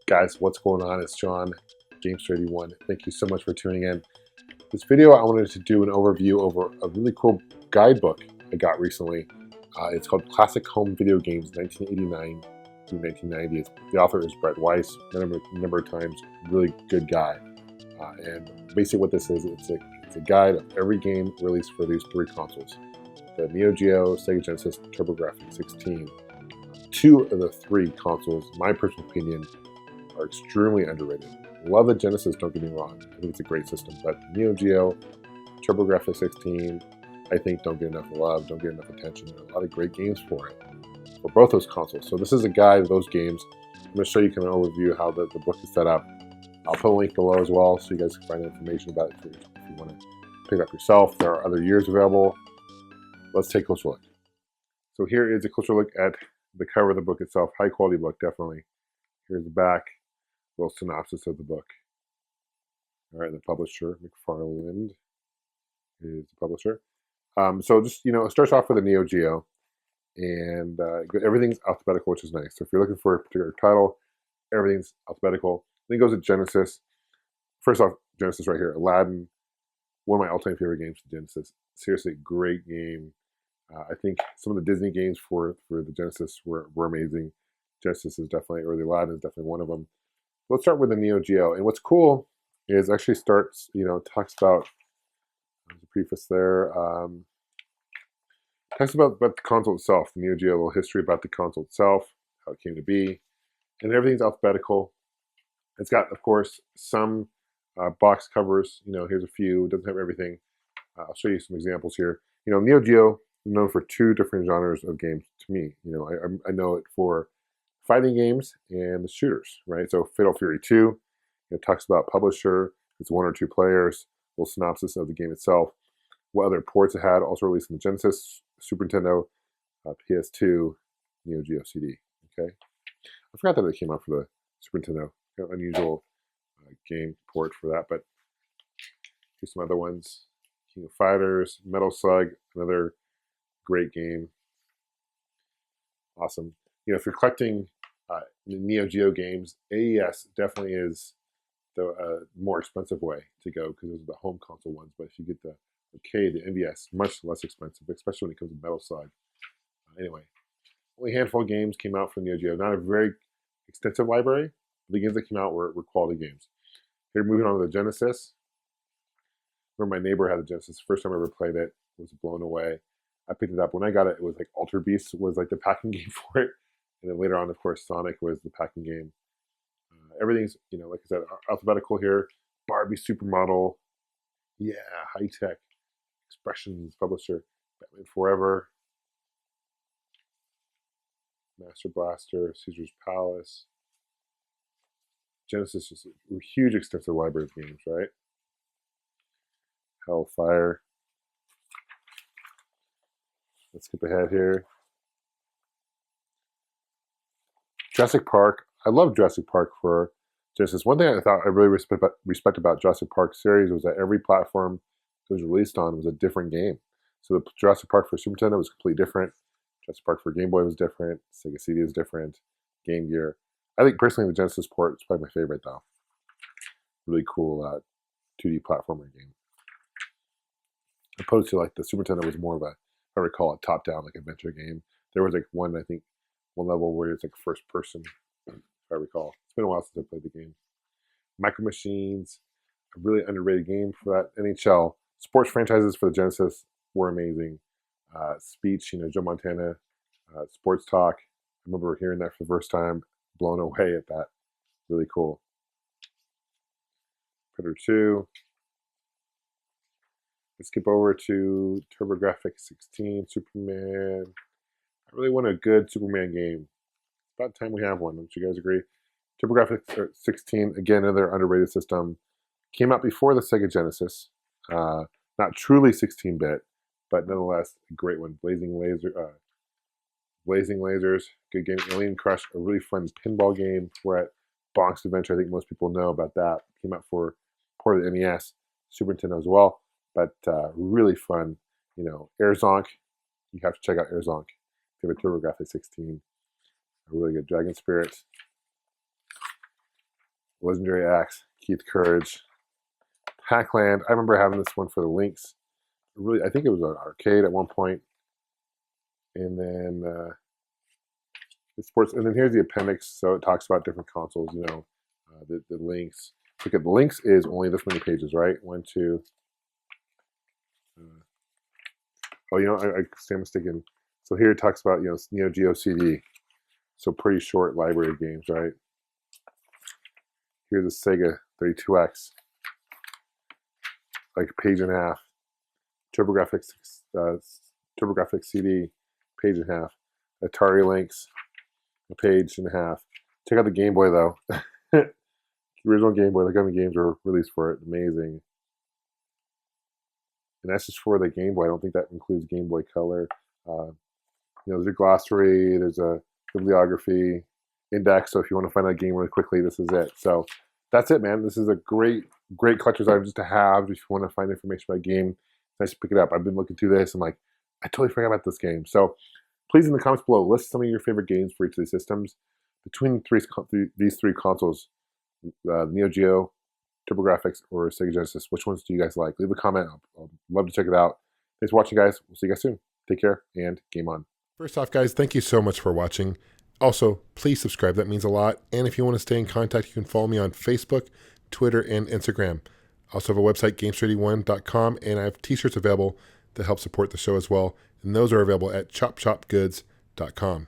Guys, what's going on? It's John, Gamester81. Thank you so much for tuning in. This video, I wanted to do an overview over a really cool guidebook I got recently. It's called Classic Home Video Games 1989 through 1990. The author is Brett Weiss, a number of times, really good guy. And basically what this is, it's a guide of every game released for these three consoles. The Neo Geo, Sega Genesis, Turbo Grafx 16. Two of the three consoles, in my personal opinion, are extremely underrated. Love the Genesis, don't get me wrong. I think it's a great system, but Neo Geo, Turbo Grafx 16, I think don't get enough love, don't get enough attention. There are a lot of great games for it, for both those consoles. So this is a guide of those games. I'm going to show you kind of an overview how the book is set up. I'll put a link below as well so you guys can find information about it if you want to pick it up yourself. There are other years available. Let's take a closer look. So here is a closer look at the cover of the book itself. High quality book, definitely. Here's the back, little synopsis of the book. All right, the publisher, McFarland, is the publisher. So just, it starts off with a Neo Geo, and everything's alphabetical, which is nice. So if you're looking for a particular title, everything's alphabetical. Then it goes to Genesis. First off, Genesis right here, Aladdin, one of my all-time favorite games for Genesis. Seriously, great game. I think some of the Disney games for the Genesis were amazing. Genesis is definitely, or the Aladdin is definitely one of them. Let's start with the Neo Geo. And what's cool is actually starts, talks about, there's a preface there, talks about the console itself, the Neo Geo, a little history about the console itself, how it came to be, and everything's alphabetical. It's got, of course, some box covers. Here's a few. It doesn't have everything. I'll show you some examples here. Neo Geo is known for two different genres of games to me. I know it for fighting games and the shooters, right? So Fatal Fury 2, it talks about publisher, it's one or two players, little synopsis of the game itself, what other ports it had, also released in the Genesis, Super Nintendo, PS2, Neo Geo CD, okay? I forgot that it came out for the Super Nintendo, kind of unusual game port for that, but here's some other ones. King of Fighters, Metal Slug, another great game. Awesome. If you're collecting Neo Geo games, AES definitely is the more expensive way to go because those are the home console ones. But if you get the arcade, the NVS, much less expensive, especially when it comes to Metal Slug. Anyway, only a handful of games came out for Neo Geo. Not a very extensive library. The games that came out were quality games. Here, moving on to the Genesis. Remember, my neighbor had a Genesis. First time I ever played it, was blown away. I picked it up. When I got it, it was like Alter Beast was like the packing game for it. And then later on, of course, Sonic was the packing game. Everything's, like I said, alphabetical here. Barbie Supermodel. Yeah, high tech. Expressions publisher. Batman Forever. Master Blaster. Caesar's Palace. Genesis is a huge, extensive library of games, right? Hellfire. Let's skip ahead here. Jurassic Park. I love Jurassic Park for Genesis. One thing I thought I really respect about Jurassic Park series was that every platform it was released on was a different game. So the Jurassic Park for Super Nintendo was completely different. Jurassic Park for Game Boy was different. Sega CD is different. Game Gear. I think personally the Genesis port is probably my favorite though. Really cool 2D platformer game. Opposed to like the Super Nintendo was more of a, if I recall, a top-down like adventure game. There was like one level where it's like first person, if I recall. It's been a while since I played the game. Micro Machines, a really underrated game for that. NHL. Sports franchises for the Genesis were amazing. Speech, Joe Montana, Sports Talk. I remember hearing that for the first time, blown away at that. Really cool. Predator 2. Let's skip over to Turbo Grafx 16, Superman. I really want a good Superman game. It's about time we have one. Don't you guys agree? Turbo Grafx 16, again, another underrated system. Came out before the Sega Genesis. Not truly 16-bit, but nonetheless, a great one. Blazing Lasers, good game. Alien Crush, a really fun pinball game. We're at Bonk's Adventure. I think most people know about that. Came out for port of the NES, Super Nintendo as well. But really fun. Air Zonk. You have to check out Air Zonk. If you have a Turbo Grafx 16. A really good Dragon Spirit. Legendary Axe, Keith Courage, Pac-Land. I remember having this one for the Lynx. Really, I think it was an arcade at one point. And then the sports. And then here's the appendix. So it talks about different consoles. You know, the Lynx. Look at the Lynx is only this many pages, right? 1, 2. Oh, you know, I stand mistaken. So here it talks about, you know, Neo Geo CD. So pretty short library of games, right? Here's a Sega 32X. Like a page and a half. Turbo Grafx CD, page and a half. Atari Lynx, a page and a half. Check out the Game Boy though. The original Game Boy, the gummy games were released for it. Amazing. And that's just for the Game Boy. I don't think that includes Game Boy Color. You know, there's a glossary, there's a bibliography, index. So if you want to find out a game really quickly, this is it. So that's it, man. This is a great collector's item just to have if you want to find information about a game. It's nice to pick it up. I've been looking through this. I'm like, I totally forgot about this game. So please, in the comments below, list some of your favorite games for each of these systems. Between these three consoles, Neo Geo, Turbo Grafx, or Sega Genesis, which ones do you guys like? Leave a comment. I'll love to check it out. Thanks for watching, guys. We'll see you guys soon. Take care, and game on. First off, guys, thank you so much for watching. Also, please subscribe. That means a lot. And if you want to stay in contact, you can follow me on Facebook, Twitter, and Instagram. I also have a website, Gamester81.com, and I have t-shirts available that help support the show as well. And those are available at chopshopgoods.com.